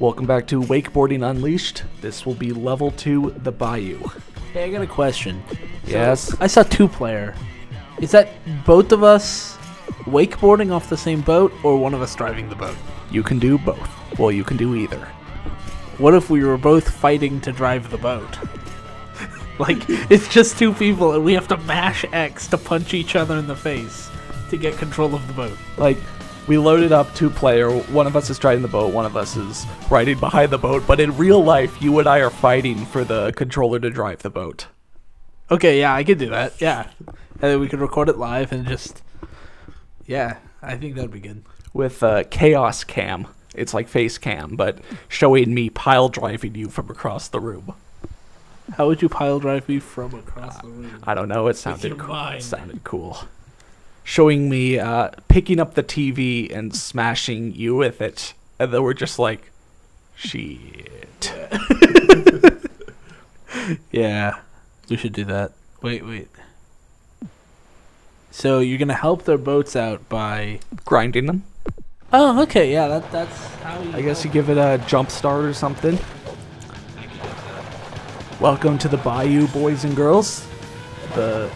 Welcome back to Wakeboarding Unleashed. This will be level 2, the Bayou. Hey, I got a question. Yes? So, I saw 2-player. Is that both of us wakeboarding off the same boat, or one of us driving the boat? You can do both. Well, you can do either. What if we were both fighting to drive the boat? Like, it's just 2 people and we have to mash X to punch each other in the face to get control of the boat. Like, we loaded up 2-player, one of us is driving the boat, one of us is riding behind the boat, but in real life, you and I are fighting for the controller to drive the boat. Okay, yeah, I could do that, yeah. And then we could record it live and just... Yeah, I think that'd be good. With Chaos Cam. It's like face cam, but showing me pile driving you from across the room. How would you pile drive me from across the room? I don't know, it sounded cool. Mind. It sounded cool. Showing me picking up the TV and smashing you with it, and then we're just like, shit. Yeah, we should do that. Wait. So you're gonna help their boats out by grinding them. Oh, okay, yeah, that's how you... I guess you give it a jump start or something. Welcome to the Bayou, boys and girls.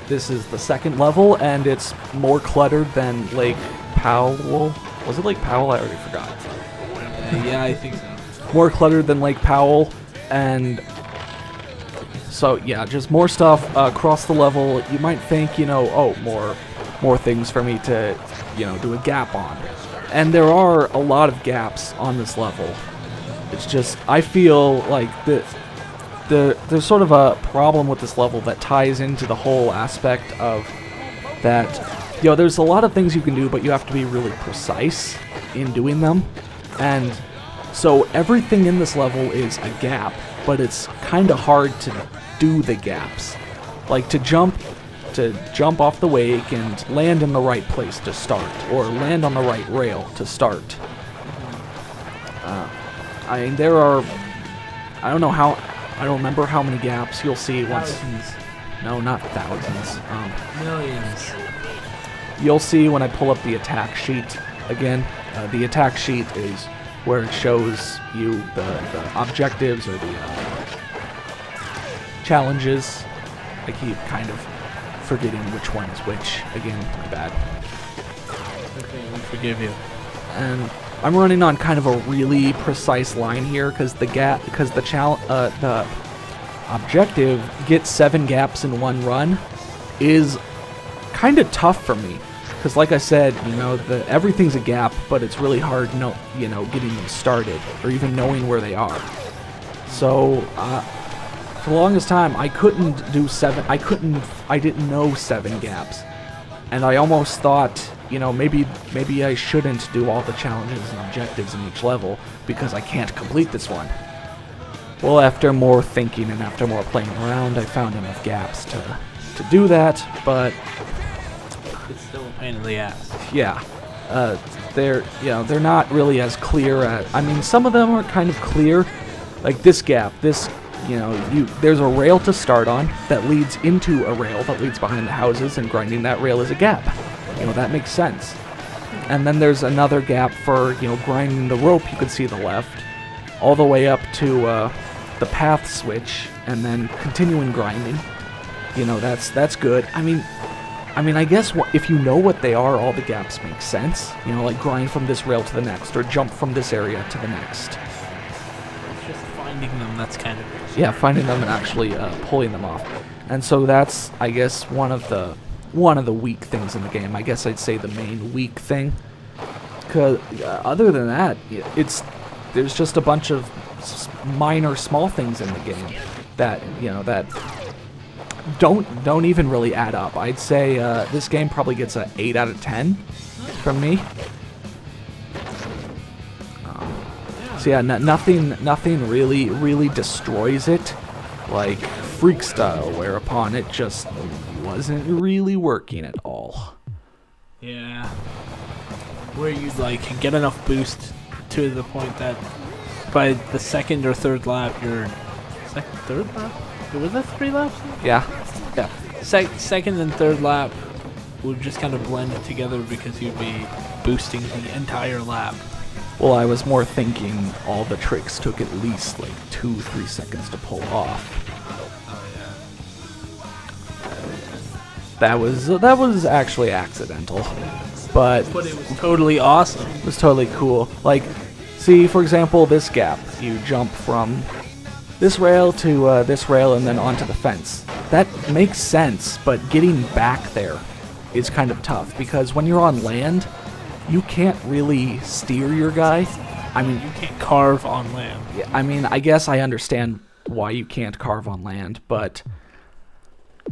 This is the 2nd level, and it's more cluttered than Lake Powell. Was it Lake Powell? I already forgot. Yeah, I think so. More cluttered than Lake Powell, and so yeah, just more stuff across the level. You might think, you know, oh, more things for me to, you know, do a gap on. And there are a lot of gaps on this level. It's just, I feel like there's sort of a problem with this level that ties into the whole aspect of that, you know, there's a lot of things you can do, but you have to be really precise in doing them. And so everything in this level is a gap, but it's kind of hard to do the gaps. Like to jump off the wake and land in the right place to start, or land on the right rail to start. I mean, there are, I don't remember how many gaps you'll see once. Thousands. No, not thousands. Millions. You'll see when I pull up the attack sheet again. The attack sheet is where it shows you the objectives or the challenges. I keep kind of forgetting which one is which. Again, my bad. Okay, we forgive you. And I'm running on kind of a really precise line here because the objective, get 7 gaps in one run, is kind of tough for me. Because like I said, you know, everything's a gap, but it's really hard, you know, getting them started or even knowing where they are. So for the longest time, I couldn't do 7. I didn't know 7 gaps, and I almost thought, you know, maybe I shouldn't do all the challenges and objectives in each level because I can't complete this one. Well, after more thinking and after more playing around, I found enough gaps to do that, but it's still a pain in the ass. Yeah, they're not really as clear as, I mean, some of them are kind of clear, like this gap. You know, there's a rail to start on that leads into a rail that leads behind the houses, and grinding that rail is a gap. You know, that makes sense. And then there's another gap for, you know, grinding the rope. You can see the left, all the way up to the path switch, and then continuing grinding. You know, that's good. I mean, I guess if you know what they are, all the gaps make sense. You know, like grind from this rail to the next, or jump from this area to the next. It's just finding them, that's kind of... Yeah, finding them and actually pulling them off. And so that's, I guess, one of the weak things in the game. I guess I'd say the main weak thing. Cause other than that, there's just a bunch of minor small things in the game that, you know, that don't even really add up. I'd say this game probably gets an 8 out of 10 from me. So yeah, nothing really destroys it, like Freak Style, whereupon it just wasn't really working at all. Yeah. Where you'd like get enough boost to the point that by the 2nd or 3rd lap, you're... 3rd lap? Was that 3 laps? Yeah. Yeah. 2nd and 3rd lap would just kind of blend together because you'd be boosting the entire lap. Well, I was more thinking all the tricks took at least like 2-3 seconds to pull off. That was actually accidental, but it was totally awesome. it was totally cool. Like, see, for example, this gap. You jump from this rail to this rail and then onto the fence. That makes sense, but getting back there is kind of tough because when you're on land, you can't really steer your guy. I mean, You can't carve on land. yeah, I mean, I guess I understand why you can't carve on land, but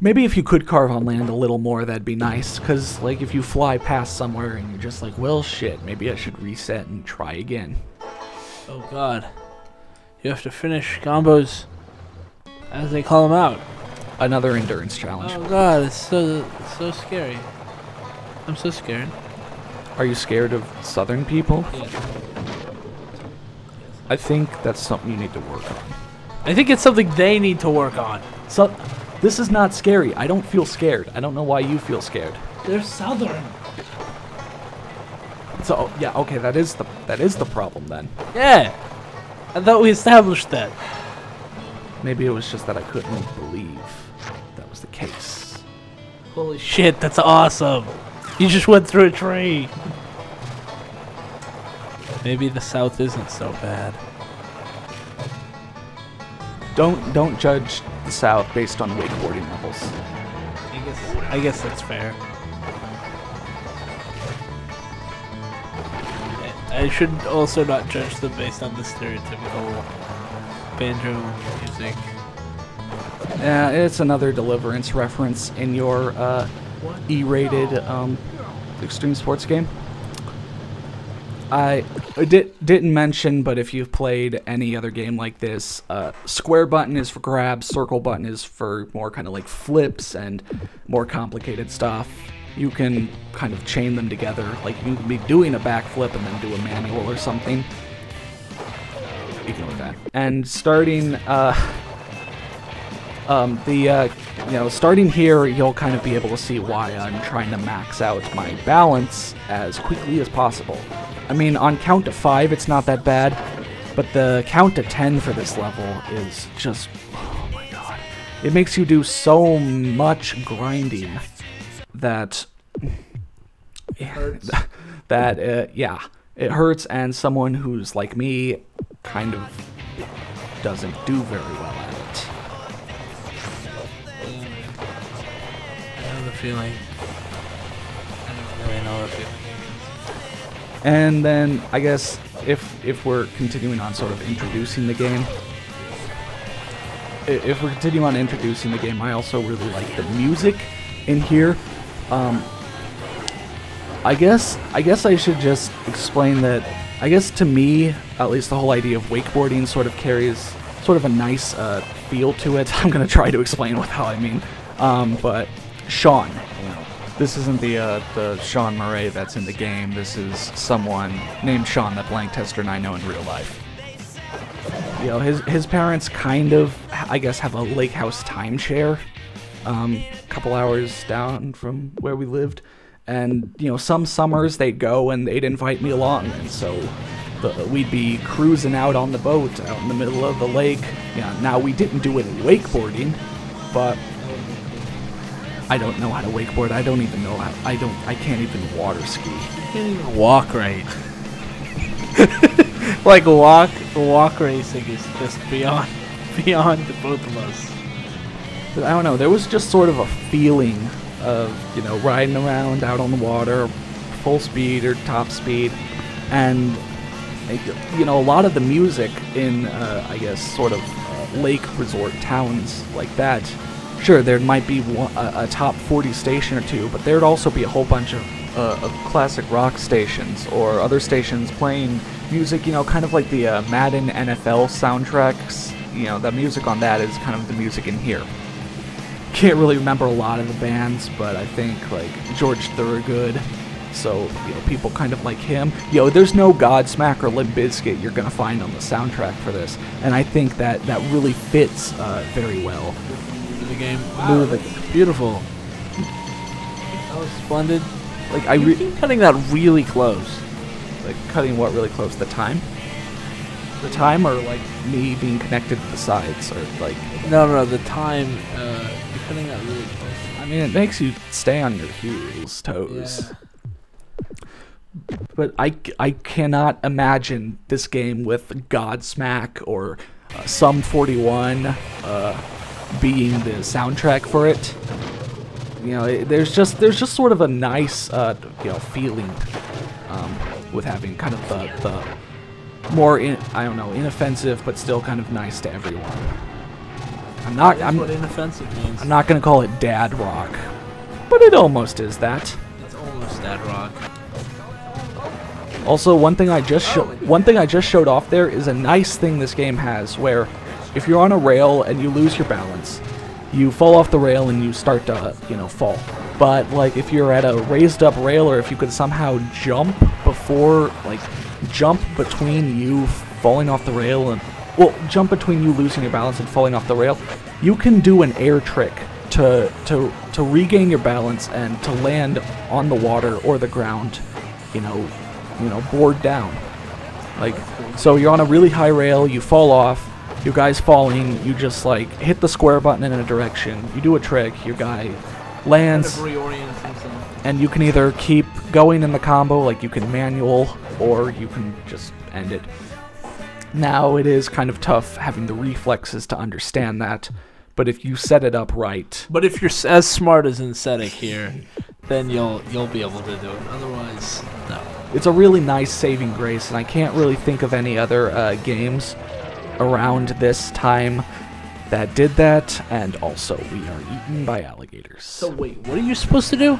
maybe if you could carve on land a little more, that'd be nice. Because, like, if you fly past somewhere and you're just like, well, shit, maybe I should reset and try again. Oh god. You have to finish combos as they call them out. Another endurance challenge. Oh god, it's so scary. I'm so scared. Are you scared of southern people? Yeah. I think that's something you need to work on. I think it's something they need to work on. So, this is not scary. I don't feel scared. I don't know why you feel scared. They're southern. So, yeah, okay, that is the problem then. Yeah. I thought we established that. Maybe it was just that I couldn't believe that was the case. Holy shit, that's awesome. You just went through a tree. Maybe the south isn't so bad. Don't judge the South based on wakeboarding levels. I guess that's fair. I should also not judge them based on the stereotypical banjo music. Yeah, it's another Deliverance reference in your E-rated extreme sports game. I didn't mention, but if you've played any other game like this, square button is for grabs, circle button is for more kind of like flips and more complicated stuff. You can kind of chain them together, like you can be doing a backflip and then do a manual or something. Ignore that. And starting, starting here, you'll kind of be able to see why I'm trying to max out my balance as quickly as possible. I mean, on count to 5, it's not that bad, but the count to 10 for this level is just, oh my god. It makes you do so much grinding that, yeah, it hurts, and someone who's like me kind of doesn't do very well at it. I know the feeling. I don't really know the feeling. And then, I guess, if we're continuing on sort of introducing the game, I also really like the music in here. I guess I should just explain that, I guess to me, at least the whole idea of wakeboarding sort of carries sort of a nice feel to it. I'm going to try to explain what the hell I mean. But Sean, this isn't the Sean Murray that's in the game. This is someone named Sean that Blank Tester and I know in real life. You know, his parents kind of, I guess, have a lake house timeshare, a couple hours down from where we lived. And, you know, some summers they'd go and they'd invite me along. And so we'd be cruising out on the boat out in the middle of the lake. Yeah, now we didn't do any wakeboarding, but I don't know how to wakeboard. I don't even know how. I can't even water ski. You can't even walk right. Like walk racing is just beyond both of us. But I don't know. There was just sort of a feeling of, you know, riding around out on the water, full speed or top speed, and you know, a lot of the music in I guess sort of lake resort towns like that. Sure, there might be a top 40 station or two, but there'd also be a whole bunch of classic rock stations or other stations playing music, you know, kind of like the Madden NFL soundtracks. You know, the music on that is kind of the music in here. Can't really remember a lot of the bands, but I think like George Thorogood. So, you know, people kind of like him. Yo, there's no Godsmack or Limp Bizkit you're gonna find on the soundtrack for this, and I think that really fits very well. The game. Wow, beautiful. That was splendid. Like you keep cutting that really close. Like cutting what really close? The time? The time, or like me being connected to the sides, or like? No, the time. You're cutting that really close. I mean, it makes you stay on your heels, toes. Yeah. But I cannot imagine this game with Godsmack or Sum 41 being the soundtrack for it. You know, there's just sort of a nice feeling with having kind of the more inoffensive but still kind of nice to everyone. That's what inoffensive means. I'm not gonna call it dad rock, but it almost is that. It's almost dad rock. Also, one thing I just showed off there is a nice thing this game has, where if you're on a rail and you lose your balance, you fall off the rail and you start to fall. But like if you're at a raised up rail, or if you could somehow jump between you falling off the rail and jump between you losing your balance and falling off the rail, you can do an air trick to regain your balance and to land on the water or the ground, board down. Like, so you're on a really high rail, you fall off, your guy's falling, you just like hit the square button in a direction, you do a trick, your guy lands, kind of reorients himself. And you can either keep going in the combo, like you can manual, or you can just end it. Now, it is kind of tough having the reflexes to understand that, but if you set it up right... But if you're as smart as Insetic here, then you'll be able to do it. Otherwise, no. It's a really nice saving grace, and I can't really think of any other games around this time that did that, and also we are eaten by alligators. So wait, what are you supposed to do?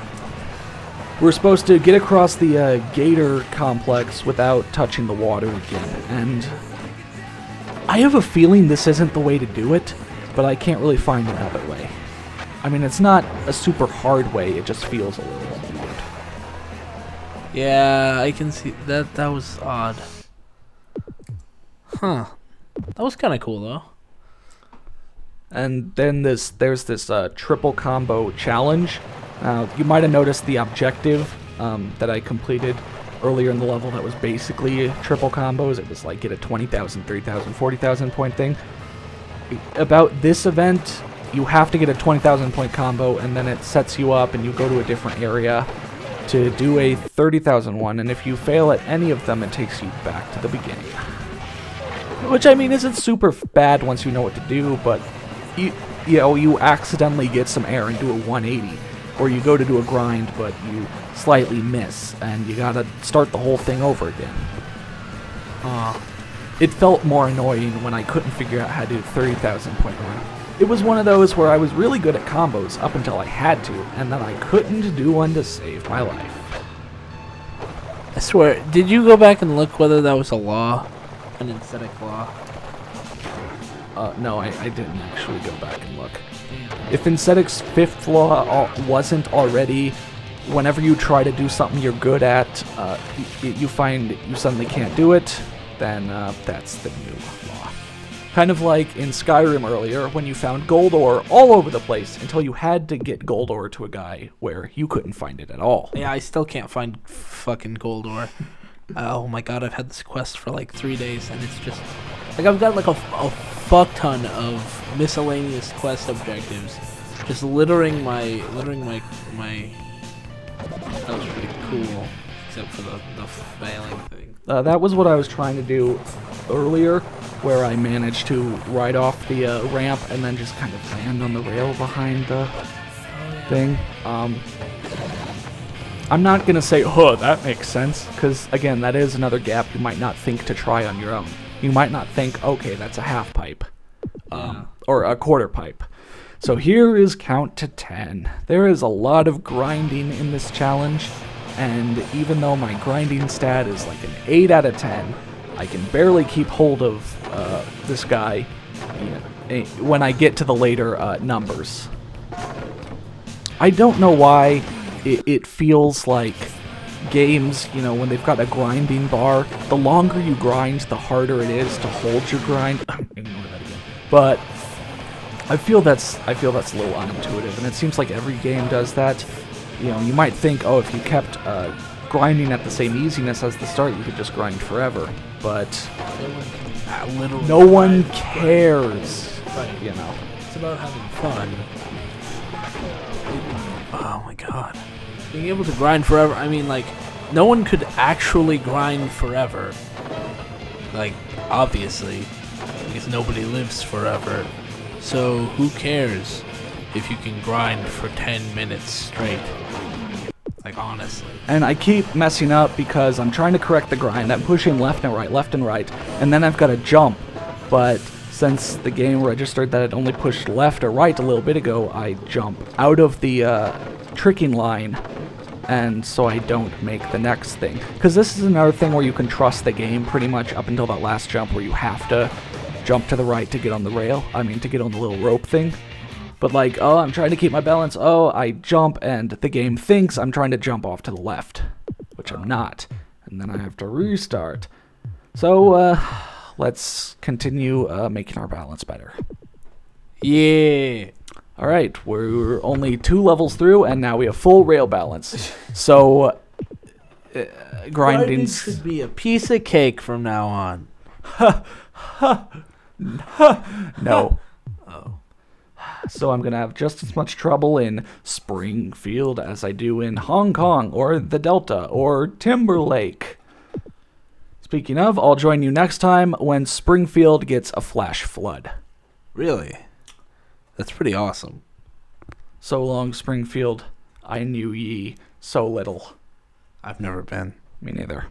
We're supposed to get across the gator complex without touching the water again, and I have a feeling this isn't the way to do it, but I can't really find another way. I mean, it's not a super hard way, it just feels a little weird. Yeah, I can see that. That was odd. Huh. That was kind of cool, though. And then there's this triple combo challenge. You might have noticed the objective that I completed earlier in the level that was basically triple combos. It was like get a 20,000, 3,000, 40,000 point thing. About this event, you have to get a 20,000 point combo, and then it sets you up and you go to a different area to do a 30,000 one, and if you fail at any of them, it takes you back to the beginning. Which, I mean, isn't super bad once you know what to do, but you accidentally get some air and do a 180, or you go to do a grind, but you slightly miss, and you gotta start the whole thing over again. It felt more annoying when I couldn't figure out how to do 30,000 point run. It was one of those where I was really good at combos up until I had to, and then I couldn't do one to save my life. I swear, did you go back and look whether that was a law? An aesthetic law? No, I didn't actually go back and look. If Insetic's fifth law wasn't already, whenever you try to do something you're good at, you find you suddenly can't do it, then that's the new law. Kind of like in Skyrim earlier, when you found gold ore all over the place until you had to get gold ore to a guy where you couldn't find it at all. Yeah, I still can't find fucking gold ore. Oh my god, I've had this quest for like 3 days, and it's just... Like, I've got like a fuck ton of miscellaneous quest objectives just littering my... That was pretty cool, except for the failing thing. That was what I was trying to do earlier, where I managed to ride off the ramp and then just kind of land on the rail behind the thing. I'm not going to say, oh, that makes sense, because, again, that is another gap you might not think to try on your own. You might not think, okay, that's a half pipe, or a quarter pipe. So here is count to 10. There is a lot of grinding in this challenge, and even though my grinding stat is like an 8 out of 10, I can barely keep hold of this guy when I get to the later numbers. I don't know why it feels like games, when they've got a grinding bar, the longer you grind, the harder it is to hold your grind. Ignore that again. But I feel that's a little unintuitive, and it seems like every game does that. You might think, oh, if you kept grinding at the same easiness as the start, you could just grind forever. But no one cares. Right. You know. It's about having fun. Oh my god. Being able to grind forever, I mean, like, no one could actually grind forever. Like, obviously, because nobody lives forever. So, who cares if you can grind for 10 minutes straight? Like, honestly. And I keep messing up because I'm trying to correct the grind. I'm pushing left and right, and then I've got to jump. But since the game registered that it only pushed left or right a little bit ago, I jump out of the tricking line, and so I don't make the next thing. Because this is another thing where you can trust the game pretty much up until that last jump where you have to jump to the right to get on the rail. I mean, to get on the little rope thing. But like, oh, I'm trying to keep my balance. Oh, I jump, and the game thinks I'm trying to jump off to the left, which I'm not. And then I have to restart. So, let's continue making our balance better. Yeah. All right, we're only 2 levels through, and now we have full rail balance. So, grinding should be a piece of cake from now on. No. Oh. So I'm going to have just as much trouble in Springfield as I do in Hong Kong, or the Delta, or Timberlake. Speaking of, I'll join you next time when Springfield gets a flash flood. Really? That's pretty awesome. So long, Springfield. I knew ye so little. I've never been. Me neither.